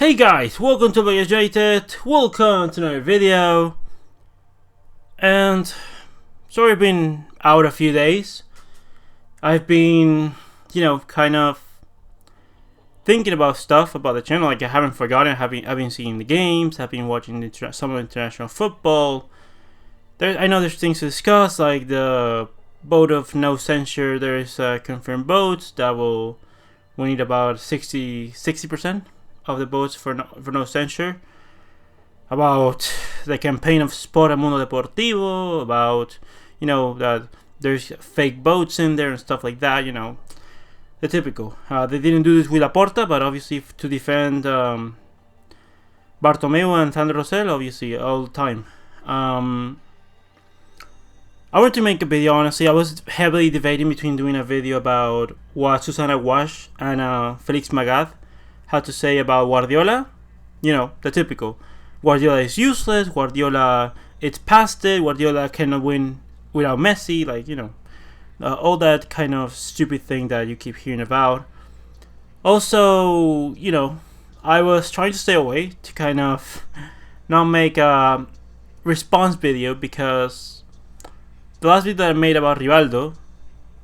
Hey guys, welcome to Graduated, welcome to another video. And sorry I've been out a few days. I've been, kind of thinking about stuff about the channel. Like I haven't forgotten. I've been seeing the games. I've been watching some international football. I know there's things to discuss, like the vote of no censure. There's confirmed votes that we need about 60% of the votes for no censure. About the campaign of Sport Mundo Deportivo. About that there's fake votes in there and stuff like that. The typical. They didn't do this with Laporta, but obviously to defend Bartomeu and Sandro Rosell, obviously all the time. I wanted to make a video, honestly. I was heavily debating between doing a video about what Susana Wash and Felix Magath had to say about Guardiola. The typical. Guardiola is useless. Guardiola, it's past it. Guardiola cannot win without Messi. All that kind of stupid thing that you keep hearing about. Also, I was trying to stay away to kind of not make a response video, because the last video that I made about Rivaldo,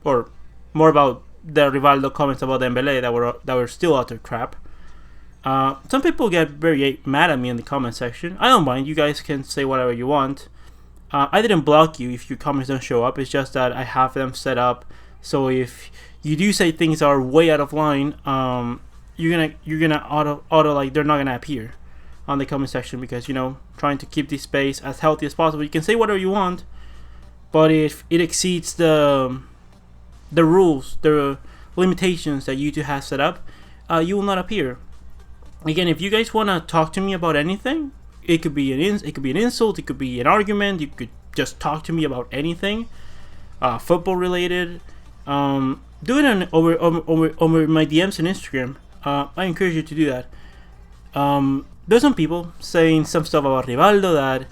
or more about the Rivaldo comments about Dembele that were still utter crap. Some people get very mad at me in the comment section. I don't mind. You guys can say whatever you want. I didn't block you if your comments don't show up. It's just that I have them set up so if you do say things that are way out of line, you're gonna auto like they're not gonna appear on the comment section, because trying to keep this space as healthy as possible. You can say whatever you want, but if it exceeds the rules, the limitations that YouTube has set up, you will not appear. Again, if you guys want to talk to me about anything, it could be an insult, it could be an argument, you could just talk to me about anything, football related. Do it over my DMs on Instagram. I encourage you to do that. There's some people saying some stuff about Rivaldo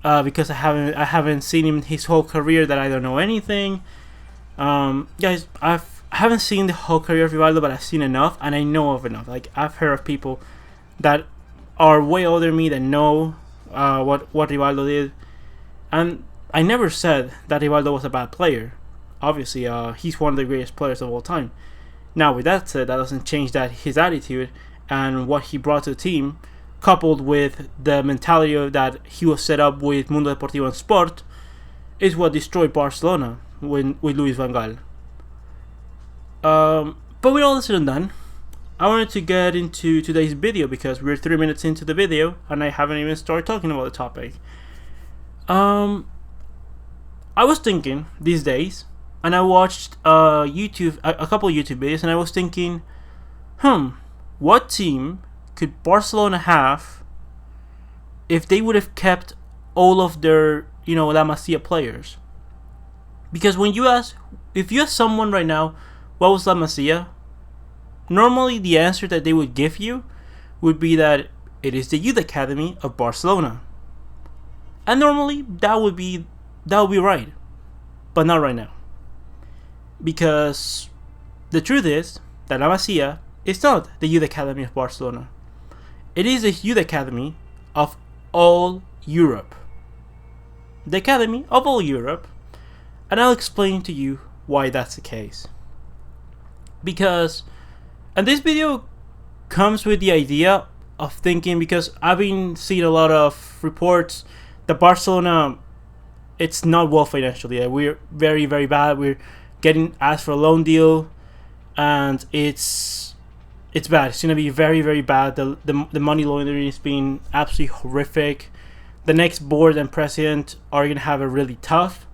that because I haven't seen him his whole career, that I don't know anything. Guys, I haven't seen the whole career of Rivaldo, but I've seen enough, and I know of enough. Like, I've heard of people that are way older than me that know what Rivaldo did, and I never said that Rivaldo was a bad player. Obviously, he's one of the greatest players of all time. Now, with that said, that doesn't change that his attitude and what he brought to the team, coupled with the mentality of that he was set up with Mundo Deportivo and Sport, is what destroyed Barcelona with Luis van Gaal. But with all this said and done, I wanted to get into today's video, because we're 3 minutes into the video and I haven't even started talking about the topic. I was thinking these days, and I watched a couple of YouTube videos, and I was thinking, what team could Barcelona have if they would have kept all of their, La Masia players? Because if you ask someone right now, what was La Masia? Normally the answer that they would give you would be that it is the youth academy of Barcelona. And normally that would be right. But not right now. Because the truth is that La Masia is not the youth academy of Barcelona. It is the youth academy of all Europe. The academy of all Europe. And I'll explain to you why that's the case. And this video comes with the idea of thinking, because I've been seeing a lot of reports that Barcelona, it's not well financially. We're very, very bad. We're getting asked for a loan deal, and it's bad. It's gonna be very, very bad. The money laundering is being absolutely horrific. The next board and president are gonna have it really tough.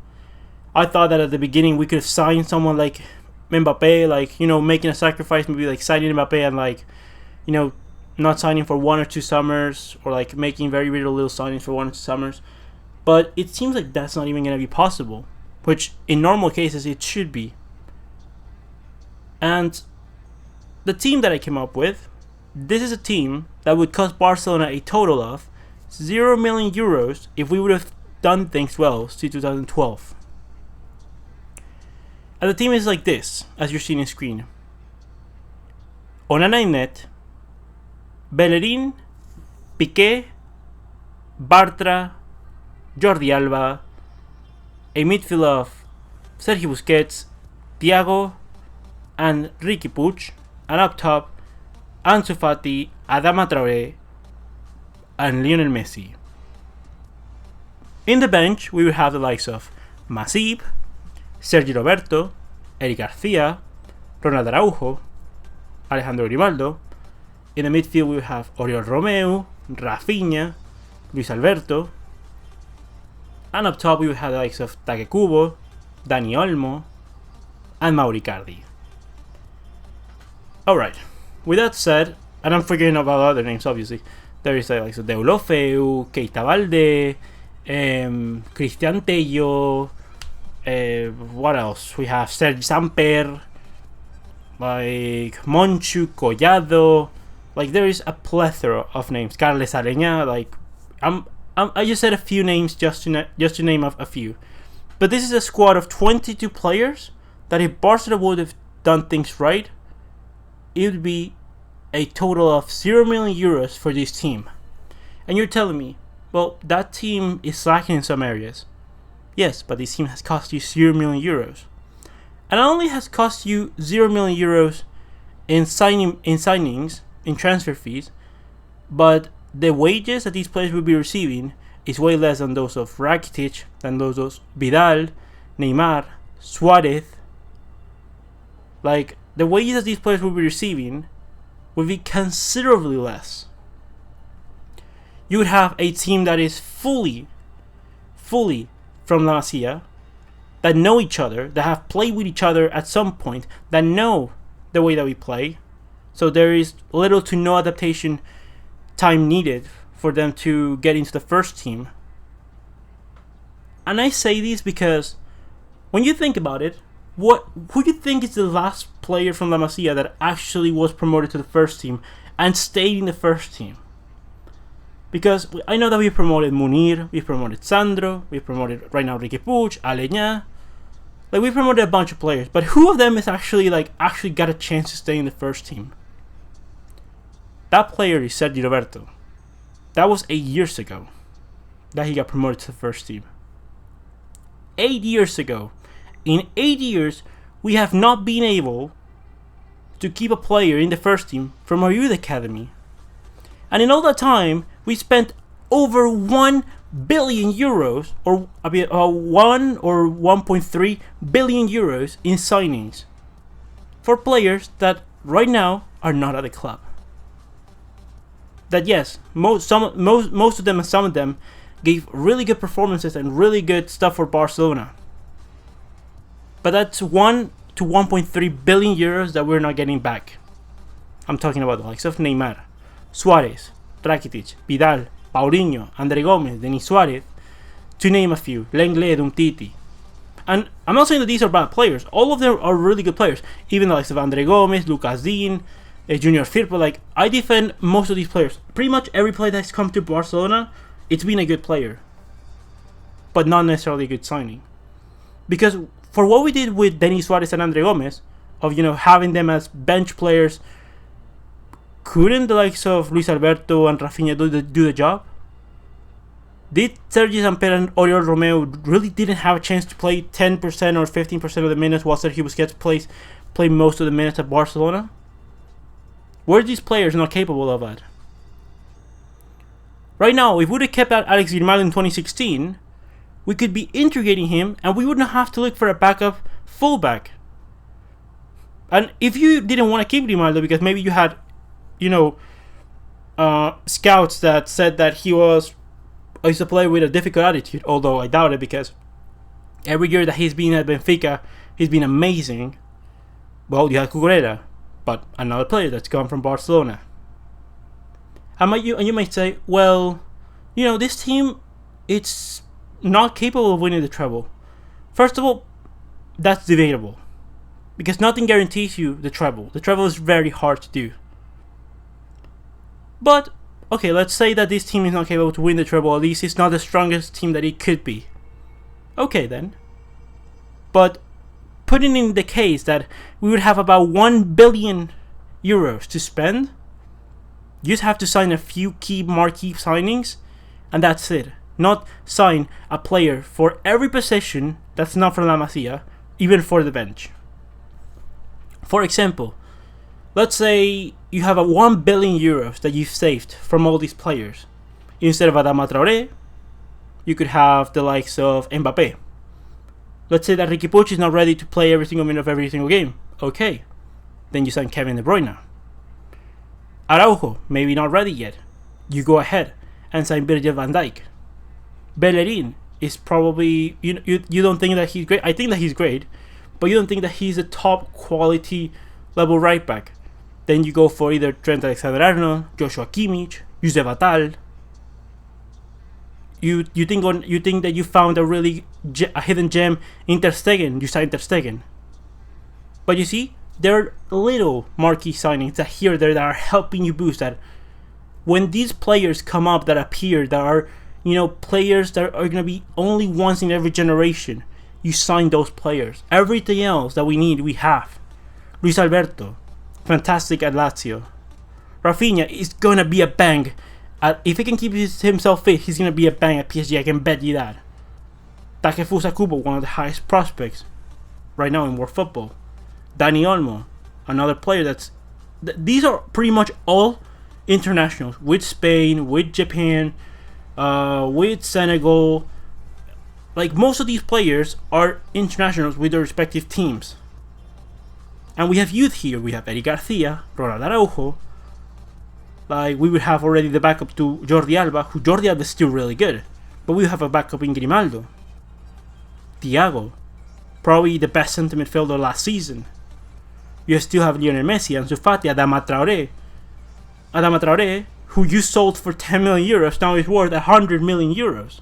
I thought that at the beginning we could have signed someone like Mbappe, making a sacrifice, maybe like signing Mbappe and not signing for 1 or 2 summers, or like making very, very little signings for 1 or 2 summers. But it seems like that's not even going to be possible, which in normal cases it should be. And the team that I came up with, this is a team that would cost Barcelona a total of 0 million euros if we would have done things well since 2012. And the team is like this, as you're seeing on screen. Onana in net, Bellerin, Piqué, Bartra, Jordi Alba, a midfield of Sergio Busquets, Thiago, and Riqui Puig, and up top, Ansu Fati, Adama Traoré, and Lionel Messi. In the bench, we will have the likes of Masip, Sergi Roberto, Eric Garcia, Ronald Araujo, Alejandro Grimaldo. In the midfield, we will have Oriol Romeu, Rafinha, Luis Alberto. And up top, we will have the likes of Take Kubo, Dani Olmo, and Mauro Icardi. Alright, with that said, and I'm forgetting about other names obviously, there is the likes of Deulofeu, Keita Balde, Cristian Tello, what else? We have Sergi Samper, like Monchu, Collado, like there is a plethora of names. Carles Aleñá, like I just said a few names just to name a few. But this is a squad of 22 players that if Barcelona would have done things right, it would be a total of 0 million euros for this team. And you're telling me, well, that team is lacking in some areas. Yes, but this team has cost you 0 million euros. And not only has cost you 0 million euros in signings, in transfer fees, but the wages that these players will be receiving is way less than those of Rakitic, than those of Vidal, Neymar, Suarez. Like, the wages that these players will be receiving will be considerably less. You would have a team that is fully from La Masia, that know each other, that have played with each other at some point, that know the way that we play. So there is little to no adaptation time needed for them to get into the first team. And I say this because when you think about it, who do you think is the last player from La Masia that actually was promoted to the first team and stayed in the first team? Because I know that we promoted Munir, we promoted Sandro, we promoted right now Riqui Puig, Aleñá. Like, we promoted a bunch of players, but who of them is actually got a chance to stay in the first team? That player is Sergi Roberto. That was 8 years ago that he got promoted to the first team. 8 years ago. In 8 years, we have not been able to keep a player in the first team from our youth academy. And in all that time, we spent over 1 billion euros, or 1 or 1.3 billion euros in signings for players that right now are not at the club. That yes, most of them and some of them gave really good performances and really good stuff for Barcelona. But that's 1 to 1.3 billion euros that we're not getting back. I'm talking about the likes of Neymar, Suarez, Rakitic, Vidal, Paulinho, André Gomes, Denis Suarez, to name a few, Lenglet, Umtiti. And I'm not saying that these are bad players. All of them are really good players. Even the likes of André Gomes, Lucas Dean, Junior Firpo. Like, I defend most of these players. Pretty much every player that's come to Barcelona, it's been a good player. But not necessarily a good signing. Because for what we did with Denis Suarez and André Gomes, of having them as bench players, couldn't the likes of Luis Alberto and Rafinha do the job? Did Sergi Samper and Oriol Romeu really didn't have a chance to play 10% or 15% of the minutes while Sergio Busquets play most of the minutes at Barcelona? Were these players not capable of that? Right now, if we would have kept out Alex Grimaldo in 2016, we could be integrating him and we wouldn't have to look for a backup fullback. And if you didn't want to keep Grimaldo because maybe you had scouts that said that he's a player with a difficult attitude, although I doubt it because every year that he's been at Benfica, he's been amazing. Well, you had Cucurella, but another player that's gone from Barcelona. And you might say, well, this team, it's not capable of winning the treble. First of all, that's debatable because nothing guarantees you the treble. The treble is very hard to do. But, okay, let's say that this team is not capable to win the treble. At least it's not the strongest team that it could be. Okay, then. But putting in the case that we would have about 1 billion euros to spend, You just have to sign a few key marquee signings, and that's it. Not sign a player for every position that's not from La Masia, even for the bench. For example, let's say you have a 1 billion euros that you've saved from all these players. Instead of Adama Traoré, you could have the likes of Mbappé. Let's say that Riqui Puig is not ready to play every single minute of every single game. Okay, then you sign Kevin De Bruyne. Araujo, maybe not ready yet. You go ahead and sign Virgil van Dijk. Bellerin is probably, you don't think that he's great. I think that he's great, but you don't think that he's a top quality level right back. Then you go for either Trent Alexander-Arnold, Joshua Kimmich, Yusuf Attal. You think that you found a hidden gem in Ter Stegen. You sign Ter Stegen. But you see, there are little marquee signings that here or there that are helping you boost that. When these players come up that appear, that are players that are going to be only once in every generation, you sign those players. Everything else that we need, we have. Luis Alberto, fantastic at Lazio. Rafinha is going to be a bang. If he can keep himself fit, he's going to be a bang at PSG. I can bet you that. Takefusa Kubo, one of the highest prospects right now in world football. Dani Olmo, another player these are pretty much all internationals with Spain, with Japan, with Senegal. Like, most of these players are internationals with their respective teams. And we have youth here. We have Eric Garcia, Ronald Araujo. Like, we would have already the backup to Jordi Alba, who Jordi Alba is still really good. But we have a backup in Grimaldo. Thiago, probably the best centre midfielder last season. You still have Lionel Messi, Ansu Fati, Adama Traoré. Adama Traoré, who you sold for 10 million euros, now is worth 100 million euros.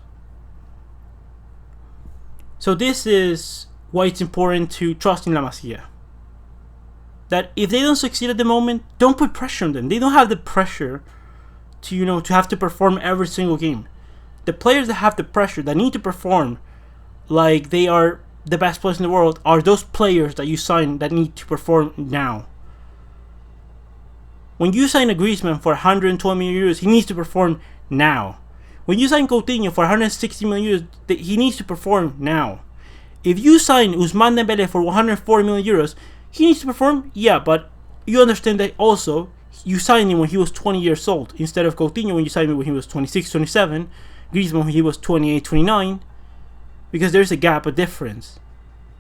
So this is why it's important to trust in La Masia. That if they don't succeed at the moment, don't put pressure on them. They don't have the pressure to to have to perform every single game. The players that have the pressure, that need to perform like they are the best players in the world, are those players that you sign that need to perform now. When you sign a Griezmann for 120 million euros, he needs to perform now. When you sign Coutinho for 160 million euros, he needs to perform now. If you sign Ousmane Dembele for 140 million euros, he needs to perform, yeah, but you understand that also you signed him when he was 20 years old instead of Coutinho when you signed him when he was 26, 27, Griezmann when he was 28, 29, because there's a gap, a difference.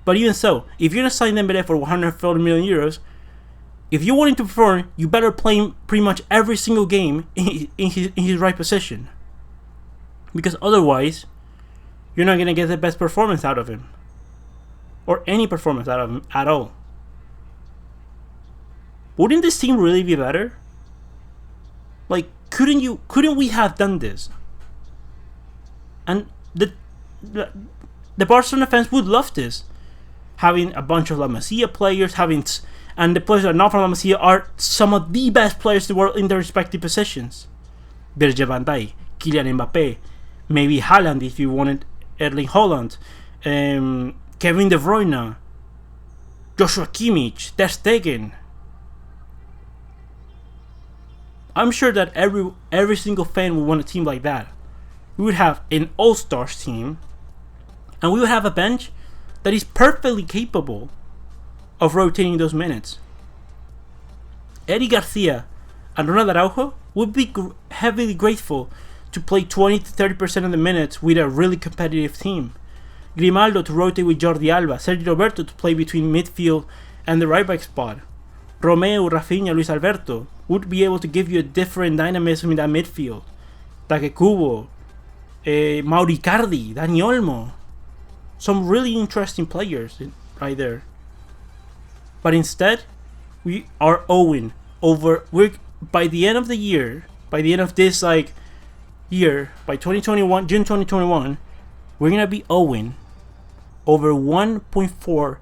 But even so, if you're going to sign Dembele for 140 million euros, if you want him to perform, you better play him pretty much every single game in his right position. Because otherwise, you're not going to get the best performance out of him. Or any performance out of him at all. Wouldn't this team really be better? Like, couldn't we have done this? And the Barcelona fans would love this. Having a bunch of La Masia players, and the players that are not from La Masia are some of the best players in the world in their respective positions. Virgil van Dijk, Kylian Mbappé, maybe Haaland if you wanted Erling Haaland, Kevin De Bruyne, Joshua Kimmich, Ter Stegen. I'm sure that every single fan would want a team like that. We would have an all-stars team, and we would have a bench that is perfectly capable of rotating those minutes. Eric Garcia and Ronald Araujo would be heavily grateful to play 20 to 30% of the minutes with a really competitive team. Grimaldo to rotate with Jordi Alba, Sergio Roberto to play between midfield and the right back spot. Romeo, Rafinha, Luis Alberto would be able to give you a different dynamism in that midfield. Take Kubo, Mauri Icardi, Dani Olmo. Some really interesting players right there. But instead, we are 0 over. By the end of the year, by the end of this year, by 2021, June 2021, we're gonna be 0 over 1.4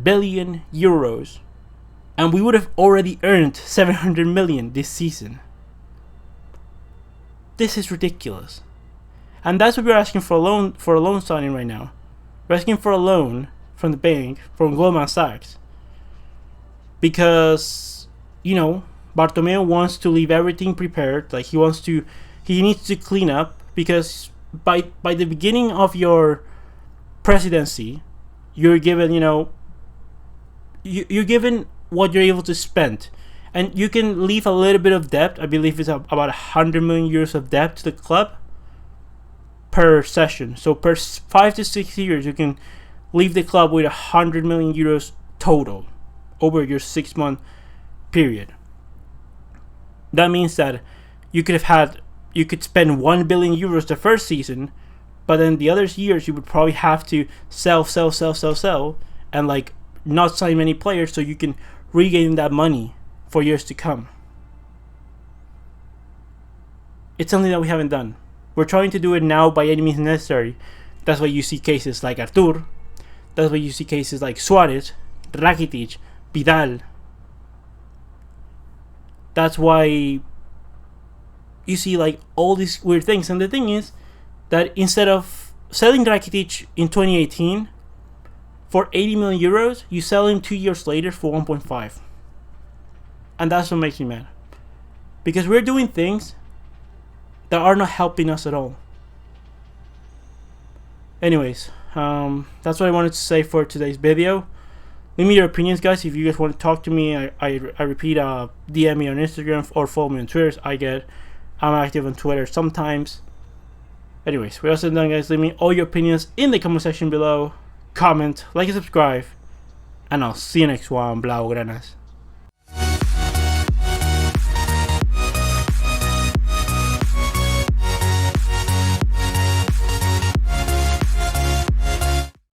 billion euros, and we would have already earned 700 million this season. This is ridiculous, and that's what we're asking for a loan signing right now. We're asking for a loan from the bank, from Goldman Sachs, because Bartomeu wants to leave everything prepared. Like he needs to clean up, because by the beginning of your presidency, you're given, you're given what you're able to spend, and you can leave a little bit of debt. I believe it's about 100 million euros of debt to the club per session. So per 5 to 6 years, you can leave the club with 100 million euros total over your 6-month period. That means that you could spend 1 billion euros the first season, but then the other years you would probably have to sell, and like not sign many players, so you can regain that money for years to come. It's something that we haven't done. We're trying to do it now by any means necessary. That's why you see cases like Artur. That's why you see cases like Suarez, Rakitic, Vidal. That's why you see like all these weird things. And the thing is that instead of selling Rakitic in 2018 for 80 million euros, you sell him 2 years later for 1.5. And that's what makes me mad. Because we're doing things that are not helping us at all. Anyways, that's what I wanted to say for today's video. Leave me your opinions, guys. If you guys want to talk to me, I repeat, DM me on Instagram or follow me on Twitter. I'm active on Twitter sometimes. Anyways, we're all said and done, guys. Leave me all your opinions in the comment section below. Comment, like, and subscribe. And I'll see you next one, Blaugranas.